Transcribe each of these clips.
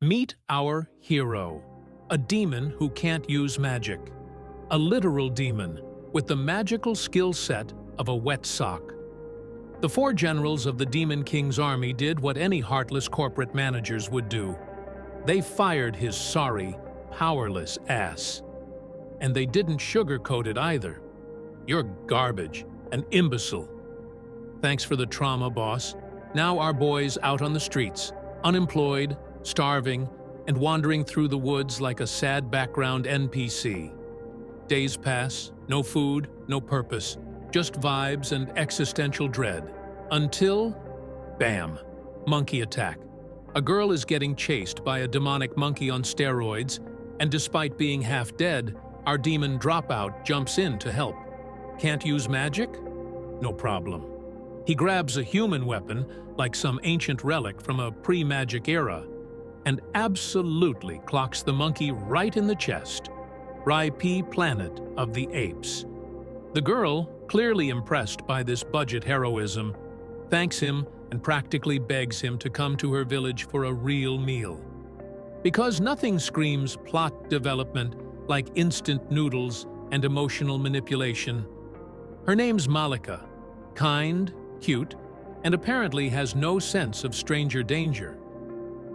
Meet our hero, a demon who can't use magic. A literal demon with the magical skill set of a wet sock. The four generals of the Demon King's army did what any heartless corporate managers would do. They fired his sorry, powerless ass. And they didn't sugarcoat it either. You're garbage, an imbecile. Thanks for the trauma, boss. Now our boy's out on the streets, unemployed, starving, and wandering through the woods like a sad background NPC. Days pass, no food, no purpose, just vibes and existential dread. Until, bam, monkey attack. A girl is getting chased by a demonic monkey on steroids, and despite being half dead, our demon dropout jumps in to help. Can't use magic? No problem. He grabs a human weapon, like some ancient relic from a pre-magic era, and absolutely clocks the monkey right in the chest. R.I.P. Planet of the Apes. The girl, clearly impressed by this budget heroism, thanks him and practically begs him to come to her village for a real meal. Because nothing screams plot development like instant noodles and emotional manipulation. Her name's Malika, kind, cute, and apparently has no sense of stranger danger.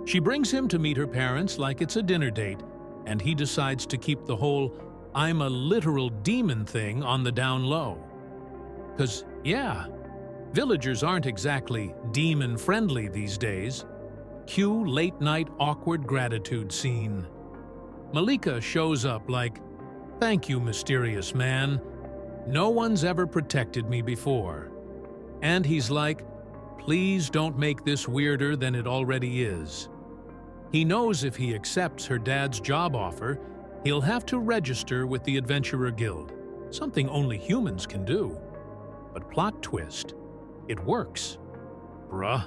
She brings him to meet her parents like it's a dinner date, and he decides to keep the whole "I'm a literal demon" thing on the down low. 'Cause, yeah, villagers aren't exactly demon-friendly these days. Cue late-night awkward gratitude scene. Malika shows up like, "Thank you, mysterious man. No one's ever protected me before." And he's like, "Please don't make this weirder than it already is." He knows if he accepts her dad's job offer, he'll have to register with the Adventurer Guild, something only humans can do. But plot twist, it works. Bruh,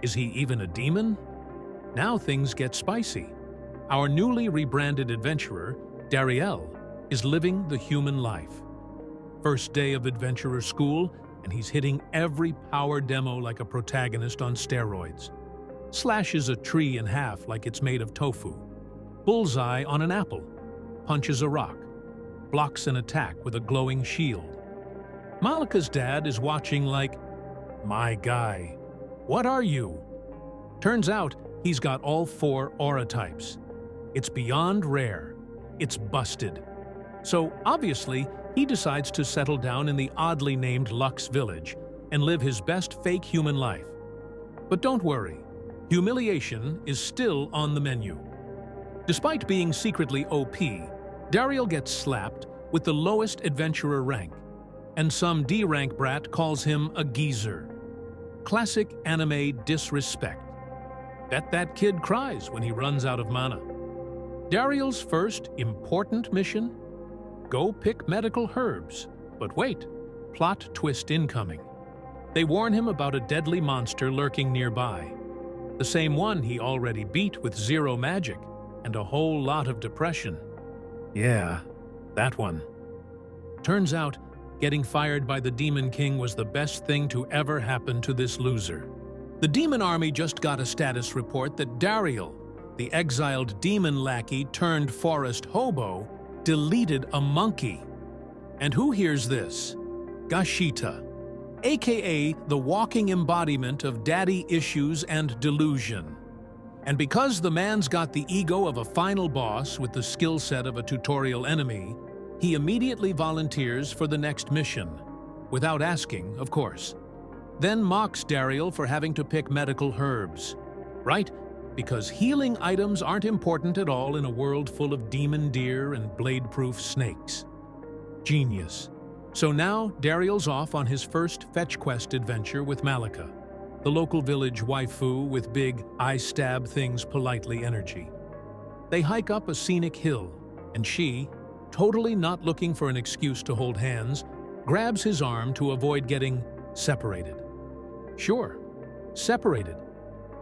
is he even a demon? Now things get spicy. Our newly rebranded adventurer, Dariel, is living the human life. First day of adventurer school, and he's hitting every power demo like a protagonist on steroids. Slashes a tree in half like it's made of tofu. Bullseye on an apple. Punches a rock. Blocks an attack with a glowing shield. Malika's dad is watching like, "My guy, what are you?" Turns out he's got all four aura types. It's beyond rare. It's busted. So obviously, he decides to settle down in the oddly named Lux Village and live his best fake human life. But don't worry. Humiliation is still on the menu. Despite being secretly OP, Dariel gets slapped with the lowest adventurer rank, and some D-rank brat calls him a geezer. Classic anime disrespect. Bet that kid cries when he runs out of mana. Dariel's first important mission? Go pick medical herbs. But wait, plot twist incoming. They warn him about a deadly monster lurking nearby. The same one he already beat with zero magic and a whole lot of depression. Yeah, that one. Turns out, getting fired by the Demon King was the best thing to ever happen to this loser. The demon army just got a status report that Dariel, the exiled demon lackey turned forest hobo, deleted a monkey. And who hears this? Gashita, aka the walking embodiment of daddy issues and delusion. And because the man's got the ego of a final boss with the skill set of a tutorial enemy, he immediately volunteers for the next mission, without asking, of course. Then mocks Dariel for having to pick medical herbs. Right? Because healing items aren't important at all in a world full of demon deer and blade-proof snakes. Genius. So now, Dariel's off on his first fetch quest adventure with Malika, the local village waifu with big I-stab-things-politely energy. They hike up a scenic hill, and she, totally not looking for an excuse to hold hands, grabs his arm to avoid getting separated. Sure, separated.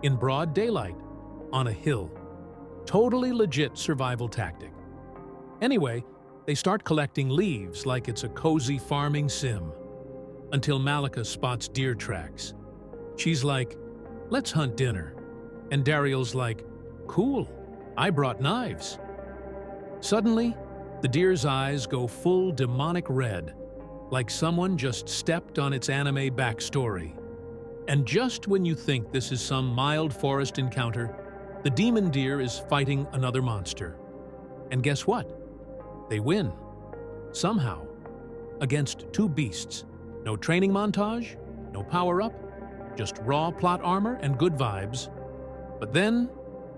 In broad daylight, on a hill. Totally legit survival tactic. Anyway, they start collecting leaves like it's a cozy farming sim, until Malika spots deer tracks. She's like, "Let's hunt dinner." And Dariel's like, Cool, I brought knives. Suddenly, the deer's eyes go full demonic red, like someone just stepped on its anime backstory. And just when you think this is some mild forest encounter, the demon deer is fighting another monster. And guess what? They win. Somehow. Against two beasts. No training montage, no power-up, just raw plot armor and good vibes. But then,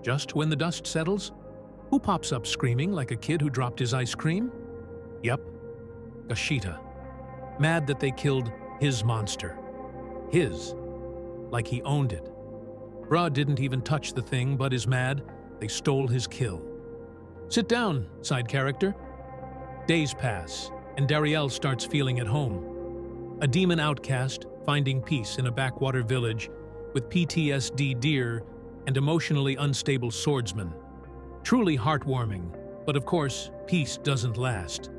just when the dust settles, who pops up screaming like a kid who dropped his ice cream? Yep, Gashita. Mad that they killed his monster. His. Like he owned it. Bruh didn't even touch the thing, but is mad they stole his kill. Sit down, side character. Days pass, and Dariel starts feeling at home. A demon outcast finding peace in a backwater village with PTSD deer and emotionally unstable swordsman. Truly heartwarming, but of course, peace doesn't last.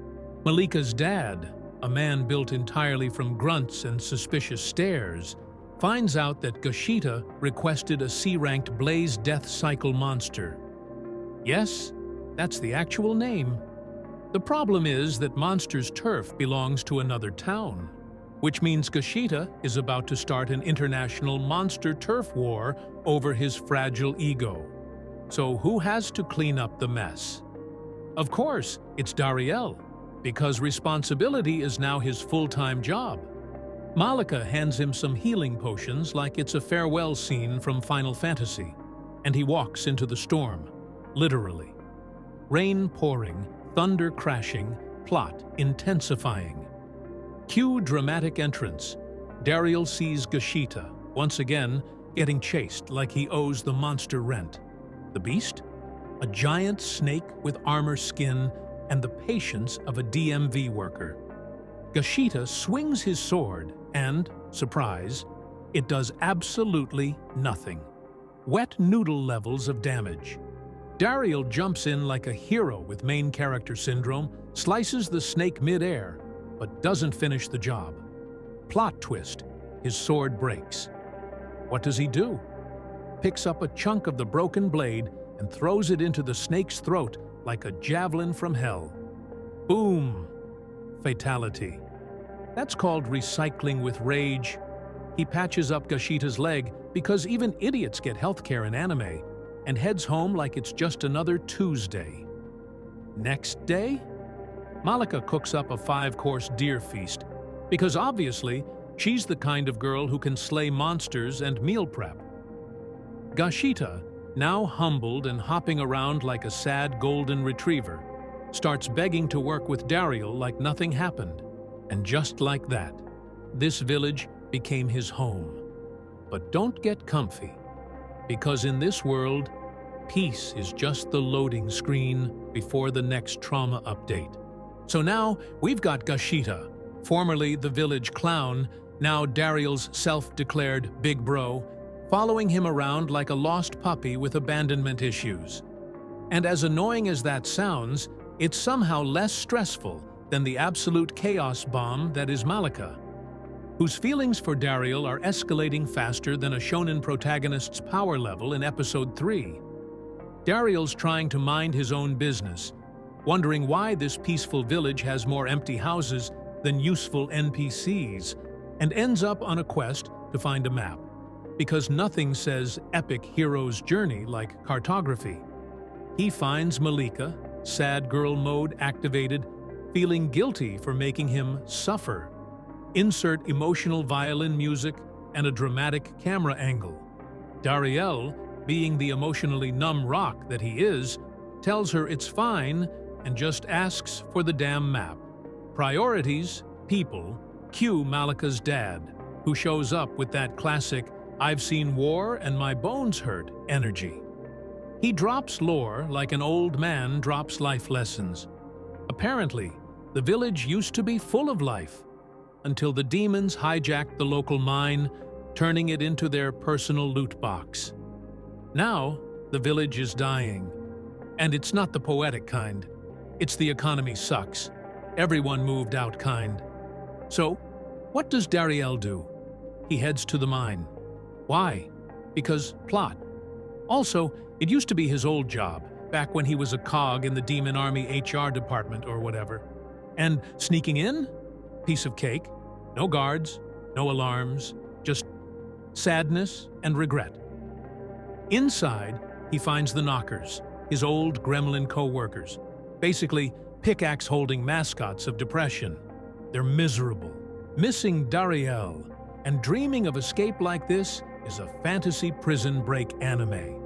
Malika's dad, a man built entirely from grunts and suspicious stares, finds out that Gashita requested a C-ranked Blaze Death Cycle monster. Yes, that's the actual name. The problem is that Monster's turf belongs to another town, which means Gashita is about to start an international monster turf war over his fragile ego. So who has to clean up the mess? Of course, it's Dariel, because responsibility is now his full-time job. Malika hands him some healing potions like it's a farewell scene from Final Fantasy, and he walks into the storm, literally. Rain pouring, thunder crashing, plot intensifying. Cue dramatic entrance. Dariel sees Gashita, once again, getting chased like he owes the monster rent. The beast? A giant snake with armor skin and the patience of a DMV worker. Gashita swings his sword and, surprise, it does absolutely nothing. Wet noodle levels of damage. Dariel jumps in like a hero with main character syndrome, slices the snake mid-air, but doesn't finish the job. Plot twist, his sword breaks. What does he do? Picks up a chunk of the broken blade and throws it into the snake's throat like a javelin from hell. Boom! Fatality. That's called recycling with rage. He patches up Gashita's leg because even idiots get healthcare in anime, and heads home like it's just another Tuesday. Next day, Malika cooks up a 5-course deer feast, because obviously she's the kind of girl who can slay monsters and meal prep. Gashita, now humbled and hopping around like a sad golden retriever, starts begging to work with Dariel like nothing happened. And just like that, this village became his home. But don't get comfy, because in this world, peace is just the loading screen before the next trauma update. So now we've got Gashita, formerly the village clown, now Dariel's self-declared big bro, following him around like a lost puppy with abandonment issues. And as annoying as that sounds, it's somehow less stressful than the absolute chaos bomb that is Malika, whose feelings for Dariel are escalating faster than a shonen protagonist's power level in episode 3. Dariel's trying to mind his own business, wondering why this peaceful village has more empty houses than useful NPCs, and ends up on a quest to find a map, because nothing says epic hero's journey like cartography. He finds Malika, sad girl mode activated, feeling guilty for making him suffer. Insert emotional violin music and a dramatic camera angle. Dariel, being the emotionally numb rock that he is, tells her it's fine and just asks for the damn map. Priorities, people, cue Malika's dad, who shows up with that classic "I've seen war and my bones hurt" energy. He drops lore like an old man drops life lessons. Apparently, the village used to be full of life, until the demons hijacked the local mine, turning it into their personal loot box. Now, the village is dying. And it's not the poetic kind. It's the economy sucks. Everyone moved out kind. So, what does Dariel do? He heads to the mine. Why? Because plot. Also, It used to be his old job, back when he was a cog in the Demon Army HR department or whatever. And sneaking in? Piece of cake. No guards, no alarms, just sadness and regret. Inside, he finds the Knockers, his old gremlin co-workers, basically pickaxe-holding mascots of depression. They're miserable, missing Dariel, and dreaming of escape like this is a fantasy prison break anime.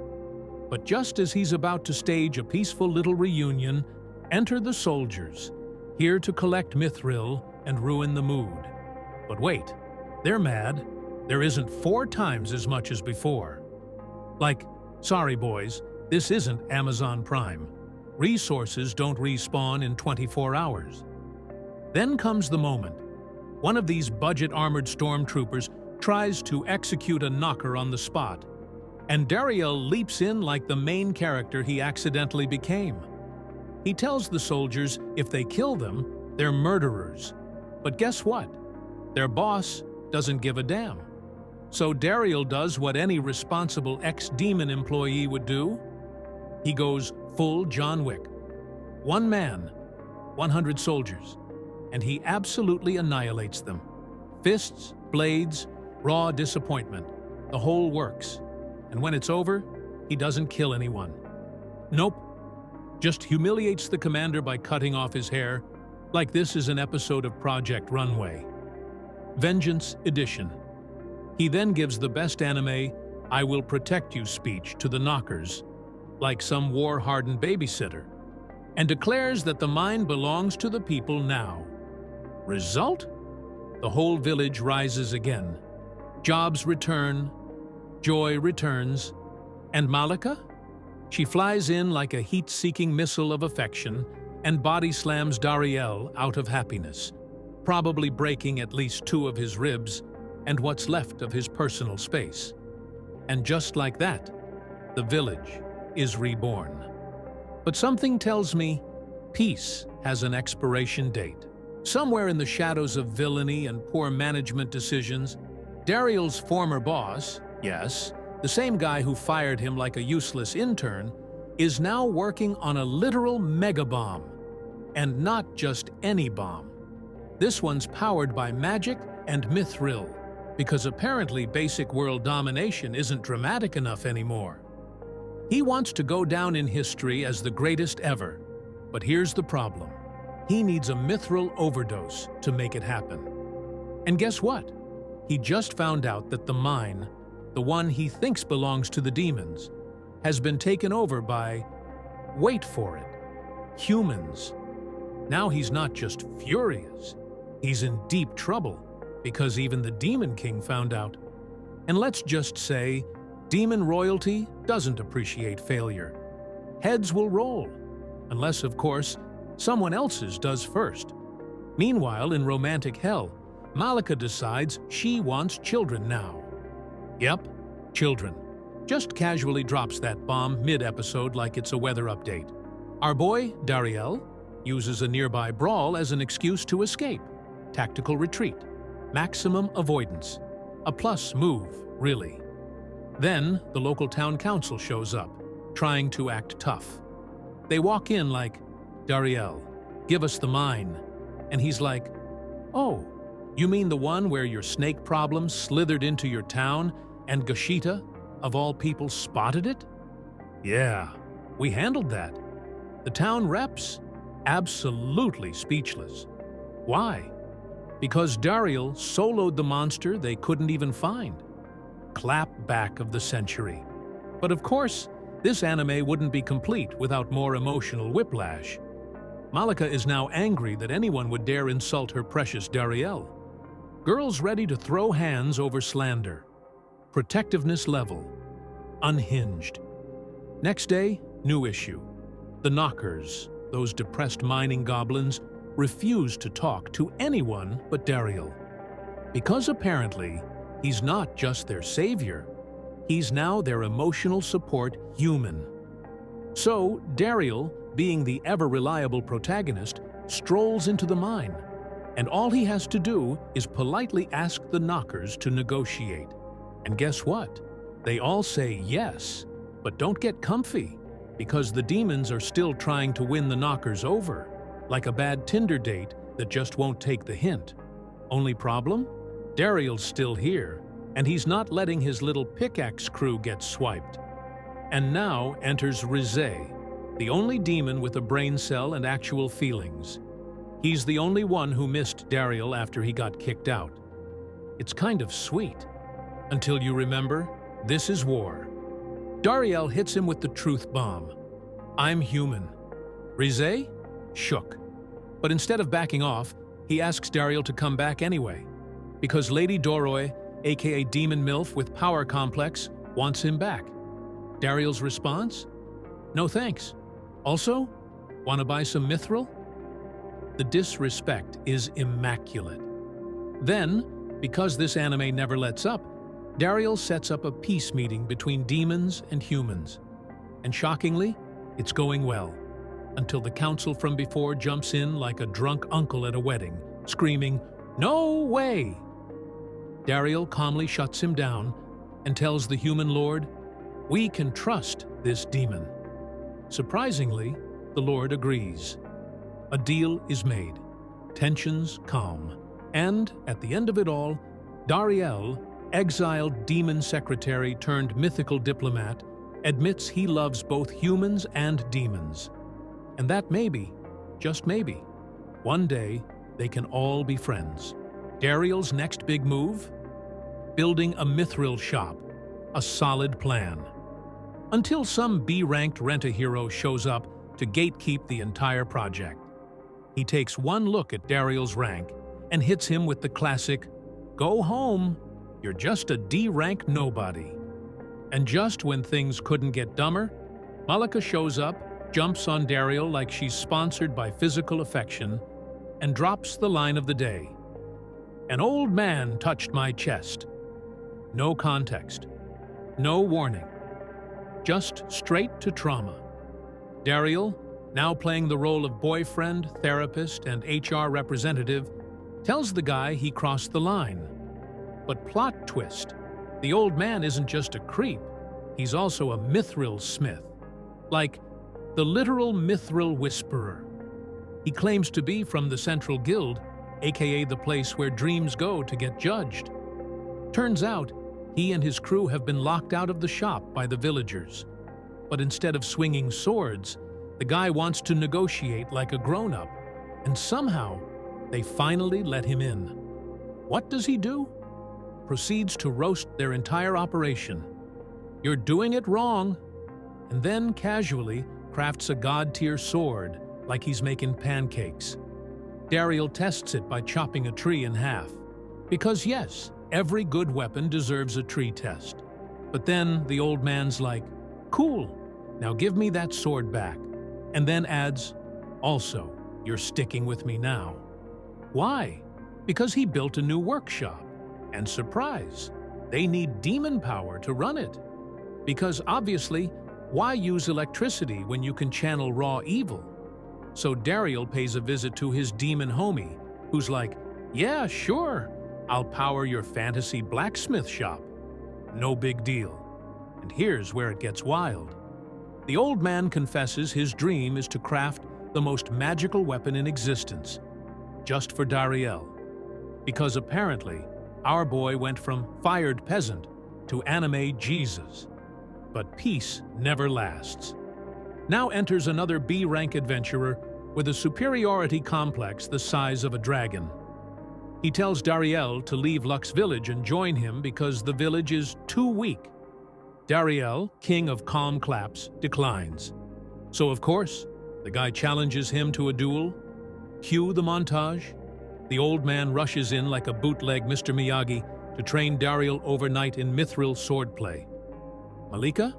But just as he's about to stage a peaceful little reunion, enter the soldiers, here to collect Mithril and ruin the mood. But wait, they're mad. There isn't 4 times as much as before. Like, sorry boys, this isn't Amazon Prime. Resources don't respawn in 24 hours. Then comes the moment. One of these budget-armored stormtroopers tries to execute a knocker on the spot, and Dariel leaps in like the main character he accidentally became. He tells the soldiers if they kill them, they're murderers. But guess what? Their boss doesn't give a damn. So Dariel does what any responsible ex-demon employee would do. He goes full John Wick. 1 man, 100 soldiers, and he absolutely annihilates them. Fists, blades, raw disappointment, the whole works. And when it's over, he doesn't kill anyone. Nope. Just humiliates the commander by cutting off his hair, like this is an episode of Project Runway. Vengeance Edition. He then gives the best anime, "I will protect you" speech to the Knockers, like some war-hardened babysitter, and declares that the mine belongs to the people now. Result? The whole village rises again. Jobs return, joy returns, and Malika? She flies in like a heat-seeking missile of affection and body slams Dariel out of happiness, probably breaking at least 2 of his ribs and what's left of his personal space. And just like that, the village is reborn. But something tells me peace has an expiration date. Somewhere in the shadows of villainy and poor management decisions, Dariel's former boss, yes, the same guy who fired him like a useless intern, is now working on a literal mega-bomb. And not just any bomb. This one's powered by magic and mithril, because apparently basic world domination isn't dramatic enough anymore. He wants to go down in history as the greatest ever, but here's the problem. He needs a mithril overdose to make it happen. And guess what? He just found out that the mine, the one he thinks belongs to the demons, has been taken over by, wait for it, humans. Now he's not just furious, he's in deep trouble, because even the Demon King found out. And let's just say, demon royalty doesn't appreciate failure. Heads will roll, unless, of course, someone else's does first. Meanwhile, in romantic hell, Malika decides she wants children now. Yep, children. Just casually drops that bomb mid-episode like it's a weather update. Our boy, Dariel, uses a nearby brawl as an excuse to escape. Tactical retreat. Maximum avoidance. A plus move, really. Then, the local town council shows up, trying to act tough. They walk in like, "Dariel, give us the mine." And he's like, "Oh, you mean the one where your snake problem slithered into your town and Gashita, of all people, spotted it? Yeah, we handled that." The town reps? Absolutely speechless. Why? Because Dariel soloed the monster they couldn't even find. Clap back of the century. But of course, this anime wouldn't be complete without more emotional whiplash. Malika is now angry that anyone would dare insult her precious Dariel. Girls ready to throw hands over slander. Protectiveness level. Unhinged. Next day, new issue. The Knockers, those depressed mining goblins, refuse to talk to anyone but Dariel. Because apparently, he's not just their savior, he's now their emotional support human. So, Dariel, being the ever-reliable protagonist, strolls into the mine, and all he has to do is politely ask the Knockers to negotiate. And guess what? They all say yes, But don't get comfy, because the demons are still trying to win the knockers over, like a bad Tinder date that just won't take the hint. Only problem? Dariel's still here, and he's not letting his little pickaxe crew get swiped. And now enters Rizé, the only demon with a brain cell and actual feelings. He's the only one who missed Dariel after he got kicked out. It's kind of sweet. Until you remember, this is war. Dariel hits him with the truth bomb. I'm human. Rizé? Shook. But instead of backing off, he asks Dariel to come back anyway, because Lady Doroy, aka Demon MILF with power complex, wants him back. Dariel's response? No thanks. Also, wanna buy some mithril? The disrespect is immaculate. Then, because this anime never lets up, Dariel sets up a peace meeting between demons and humans. And shockingly, it's going well, until the council from before jumps in like a drunk uncle at a wedding, screaming, "No way!" Dariel calmly shuts him down and tells the human lord, "We can trust this demon." Surprisingly, the lord agrees. A deal is made, tensions calm, and at the end of it all, Dariel, exiled demon secretary turned mythical diplomat, admits he loves both humans and demons. And that maybe, just maybe, one day they can all be friends. Dariel's next big move? Building a mithril shop, a solid plan. Until some B-ranked rent-a-hero shows up to gatekeep the entire project. He takes one look at Dariel's rank and hits him with the classic, "Go home, you're just a D-rank nobody." And just when things couldn't get dumber, Malika shows up, jumps on Dariel like she's sponsored by physical affection, and drops the line of the day. "An old man touched my chest." No context, no warning, just straight to trauma. Dariel, now playing the role of boyfriend, therapist, and HR representative, tells the guy he crossed the line. But plot twist, the old man isn't just a creep, he's also a mithril smith. Like, the literal mithril whisperer. He claims to be from the Central Guild, aka the place where dreams go to get judged. Turns out, he and his crew have been locked out of the shop by the villagers. But instead of swinging swords, the guy wants to negotiate like a grown-up, and somehow, they finally let him in. What does he do? Proceeds to roast their entire operation. "You're doing it wrong," and then casually crafts a god-tier sword like he's making pancakes. Dariel tests it by chopping a tree in half. Because yes, every good weapon deserves a tree test. But then the old man's like, "Cool, now give me that sword back." And then adds, "Also, you're sticking with me now." Why? Because he built a new workshop. And surprise, they need demon power to run it. Because obviously, why use electricity when you can channel raw evil? So Dariel pays a visit to his demon homie, who's like, "Yeah, sure, I'll power your fantasy blacksmith shop. No big deal." And here's where it gets wild. The old man confesses his dream is to craft the most magical weapon in existence, just for Dariel. Because apparently, our boy went from fired peasant to anime Jesus. But peace never lasts. Now enters another B-rank adventurer with a superiority complex the size of a dragon. He tells Dariel to leave Lux Village and join him because the village is too weak. Dariel, king of calm claps, declines. So of course, the guy challenges him to a duel. Cue the montage. The old man rushes in like a bootleg Mr. Miyagi to train Dariel overnight in mithril swordplay. Malika?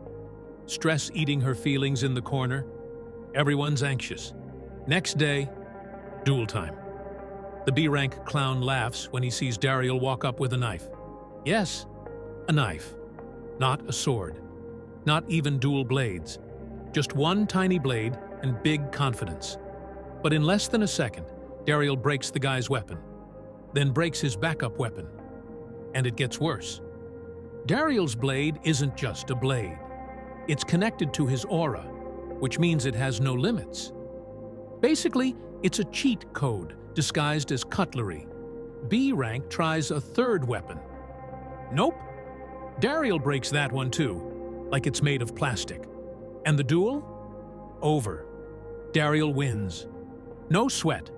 Stress eating her feelings in the corner. Everyone's anxious. Next day, duel time. The B-rank clown laughs when he sees Dariel walk up with a knife. Yes, a knife. Not a sword. Not even dual blades. Just one tiny blade and big confidence. But in less than a second, Dariel breaks the guy's weapon, then breaks his backup weapon. And it gets worse. Dariel's blade isn't just a blade. It's connected to his aura, which means it has no limits. Basically, it's a cheat code disguised as cutlery. B rank tries a third weapon. Nope. Dariel breaks that one too, like it's made of plastic. And the duel? Over. Dariel wins. No sweat.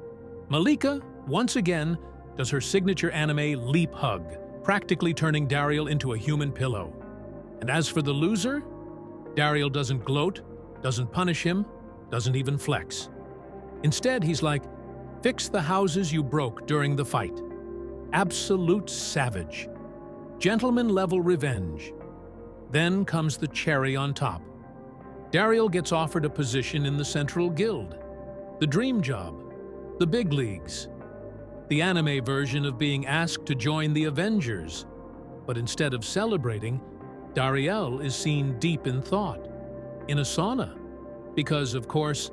Malika, once again, does her signature anime leap hug, practically turning Dariel into a human pillow. And as for the loser, Dariel doesn't gloat, doesn't punish him, doesn't even flex. Instead, he's like, fix the houses you broke during the fight. Absolute savage. Gentleman-level revenge. Then comes the cherry on top. Dariel gets offered a position in the Central Guild. The dream job. The big leagues. The anime version of being asked to join the Avengers. But instead of celebrating, Dariel is seen deep in thought. In a sauna. Because, of course,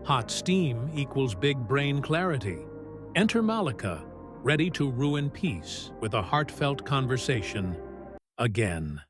hot steam equals big brain clarity. Enter Malika, ready to ruin peace with a heartfelt conversation again.